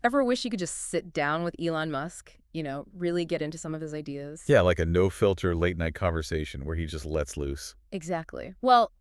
Ever wish you could just sit down with Elon Musk, really get into some of his ideas? Yeah, like a no-filter late-night conversation where he just lets loose. Exactly. Well,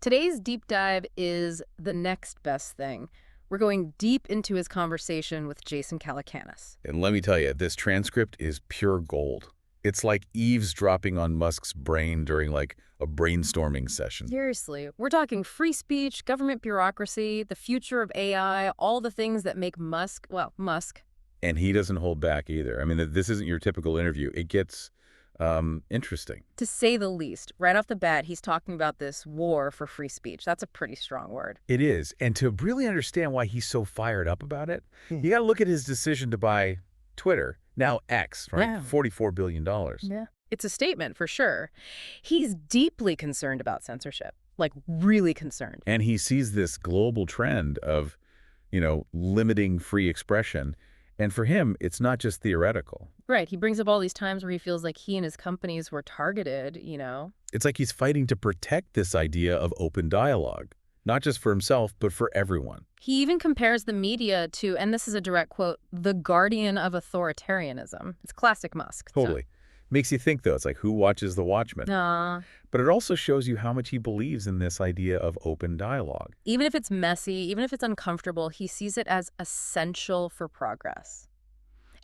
today's deep dive is the next best thing. We're going deep into his conversation with Jason Calacanis. And let me tell you, this transcript is pure gold. It's like eavesdropping on Musk's brain during, like, a brainstorming session. Seriously, we're talking free speech, government bureaucracy, the future of AI, all the things that make Musk, well, Musk. And he doesn't hold back either. I mean, this isn't your typical interview. It gets interesting. To say the least. Right off the bat, he's talking about this war for free speech. That's a pretty strong word. It is. And to really understand why he's so fired up about it, you got to look at his decision to buy Twitter, now X, right? Yeah. $44 billion. Yeah. It's a statement for sure. He's deeply concerned about censorship, like really concerned. And he sees this global trend of, limiting free expression. And for him, it's not just theoretical. Right. He brings up all these times where he feels like he and his companies were targeted. It's like he's fighting to protect this idea of open dialogue, not just for himself, but for everyone. He even compares the media to, and this is a direct quote, the guardian of authoritarianism. It's classic Musk. Totally. Makes you think, though. It's like, who watches the Watchmen? But it also shows you how much he believes in this idea of open dialogue. Even if it's messy, even if it's uncomfortable, he sees it as essential for progress.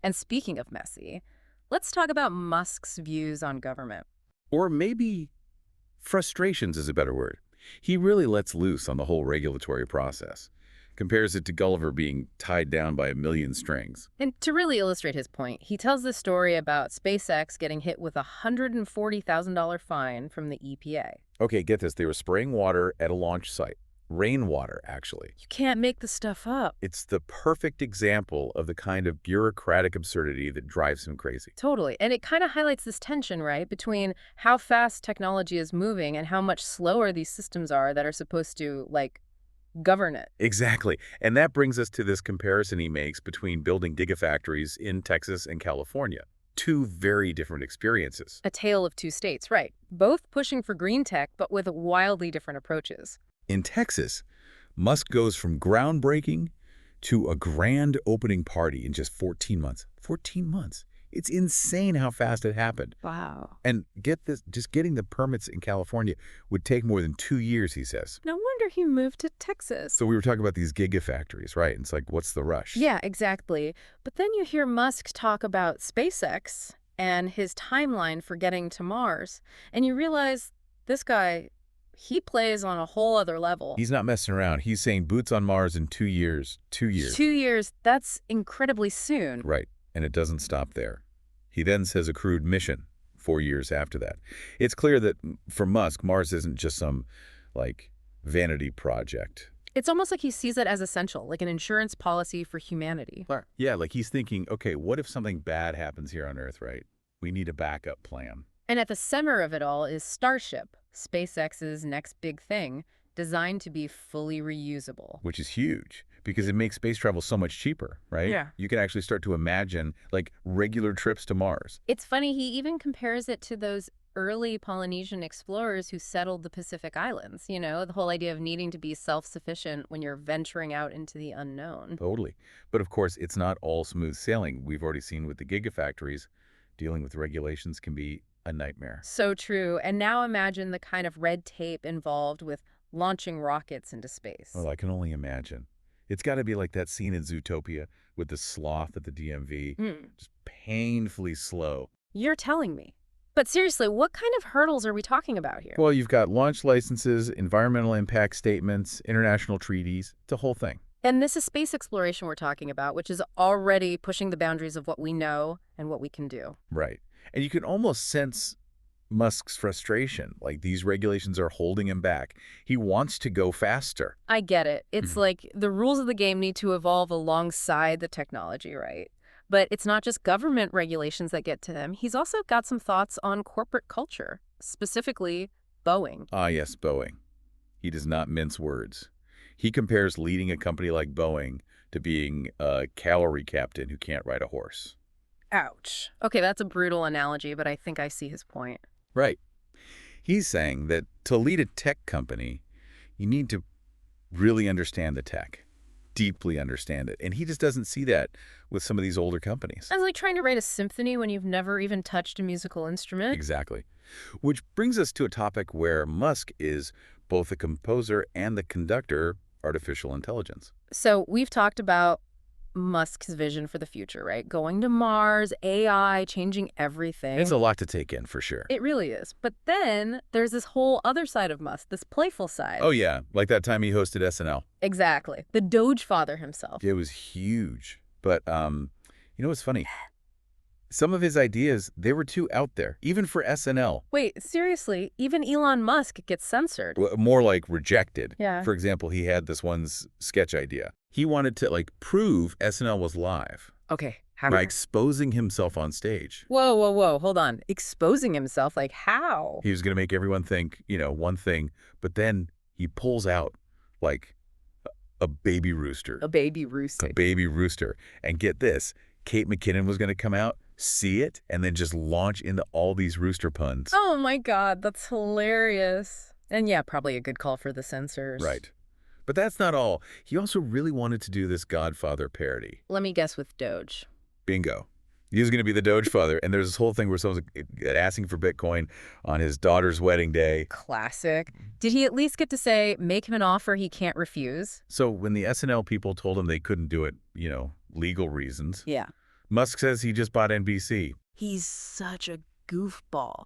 And speaking of messy, let's talk about Musk's views on government. Or maybe frustrations is a better word. He really lets loose on the whole regulatory process. Compares it to Gulliver being tied down by a million strings. And to really illustrate his point, he tells this story about SpaceX getting hit with a $140,000 fine from the EPA. Okay, get this. They were spraying water at a launch site. Rainwater, actually. You can't make this stuff up. It's the perfect example of the kind of bureaucratic absurdity that drives him crazy. Totally. And it kind of highlights this tension, right, between how fast technology is moving and how much slower these systems are that are supposed to, govern it. Exactly. And that brings us to this comparison he makes between building gigafactories in Texas and California. Two very different experiences. A tale of two states, right. Both pushing for green tech, but with wildly different approaches. In Texas, Musk goes from groundbreaking to a grand opening party in just 14 months. 14 months. It's insane how fast it happened. Wow. And get this, just getting the permits in California would take more than 2 years, he says. No wonder he moved to Texas. So we were talking about these gigafactories, right? And it's like, what's the rush? Yeah, exactly. But then you hear Musk talk about SpaceX and his timeline for getting to Mars, and you realize this guy, he plays on a whole other level. He's not messing around. He's saying boots on Mars in 2 years. 2 years. 2 years, that's incredibly soon. Right. And it doesn't stop there. He then says a crewed mission 4 years after that. It's clear that for Musk, Mars isn't just some, vanity project. It's almost like he sees it as essential, like an insurance policy for humanity. Yeah, like he's thinking, okay, what if something bad happens here on Earth, right? We need a backup plan. And at the center of it all is Starship, SpaceX's next big thing, designed to be fully reusable. Which is huge, because it makes space travel so much cheaper, right? Yeah. You can actually start to imagine, regular trips to Mars. It's funny, he even compares it to those early Polynesian explorers who settled the Pacific Islands, the whole idea of needing to be self-sufficient when you're venturing out into the unknown. Totally. But of course, it's not all smooth sailing. We've already seen with the gigafactories, dealing with regulations can be a nightmare. So true. And now imagine the kind of red tape involved with launching rockets into space. Well, I can only imagine. It's got to be like that scene in Zootopia with the sloth at the DMV. Just painfully slow. You're telling me. But seriously, what kind of hurdles are we talking about here? Well, you've got launch licenses, environmental impact statements, international treaties, the whole thing. And this is space exploration we're talking about, which is already pushing the boundaries of what we know and what we can do. Right. And you can almost sense Musk's frustration. Like, these regulations are holding him back. He wants to go faster. I get it. It's like the rules of the game need to evolve alongside the technology, right? But it's not just government regulations that get to him. He's also got some thoughts on corporate culture, specifically Boeing. Ah, yes, Boeing. He does not mince words. He compares leading a company like Boeing to being a cavalry captain who can't ride a horse. Ouch. Okay, that's a brutal analogy, but I think I see his point. Right. He's saying that to lead a tech company, you need to really understand the tech. deeply understand it. And he just doesn't see that with some of these older companies. It's like trying to write a symphony when you've never even touched a musical instrument. Exactly. Which brings us to a topic where Musk is both the composer and the conductor, artificial intelligence. So we've talked about Musk's vision for the future, right? Going to Mars, AI, changing everything. It's a lot to take in, for sure. It really is. But then there's this whole other side of Musk, this playful side. Oh, yeah. Like that time he hosted SNL. Exactly. The Doge father himself. It was huge. But, you know what's funny? Some of his ideas, they were too out there, even for SNL. Wait, seriously, even Elon Musk gets censored. More like rejected. Yeah. For example, he had this one sketch idea. He wanted to, like, prove SNL was live Okay, how? by exposing himself on stage. Whoa, whoa, whoa, hold on. Exposing himself? Like how? He was going to make everyone think, one thing, but then he pulls out, like, a baby rooster. A baby rooster. A baby rooster. And get this, Kate McKinnon was going to come out, see it, and then just launch into all these rooster puns. Oh my God, that's hilarious. And yeah, probably a good call for the censors. Right. But that's not all. He also really wanted to do this Godfather parody. Let me guess with Doge. Bingo. He was going to be the Doge father, and there's this whole thing where someone's asking for Bitcoin on his daughter's wedding day. Classic. Did he at least get to say, make him an offer he can't refuse? So when the SNL people told him they couldn't do it, legal reasons, Yeah. Musk says he just bought NBC. He's such a goofball.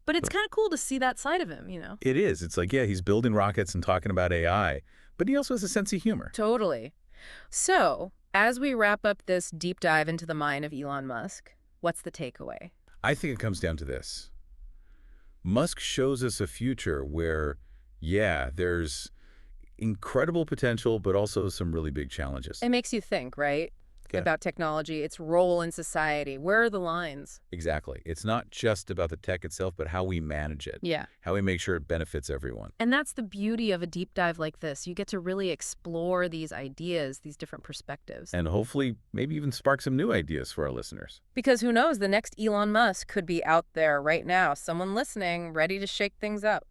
But it's kind of cool to see that side of him, It is. It's like, yeah, he's building rockets and talking about AI, but he also has a sense of humor. Totally. So, as we wrap up this deep dive into the mind of Elon Musk, what's the takeaway? I think it comes down to this. Musk shows us a future where, yeah, there's incredible potential, but also some really big challenges. It makes you think, right? Yeah. About technology, its role in society. Where are the lines? Exactly. It's not just about the tech itself, but how we manage it. Yeah. How we make sure it benefits everyone. And that's the beauty of a deep dive like this. You get to really explore these ideas, these different perspectives. And hopefully, maybe even spark some new ideas for our listeners. Because who knows, the next Elon Musk could be out there right now. Someone listening, ready to shake things up.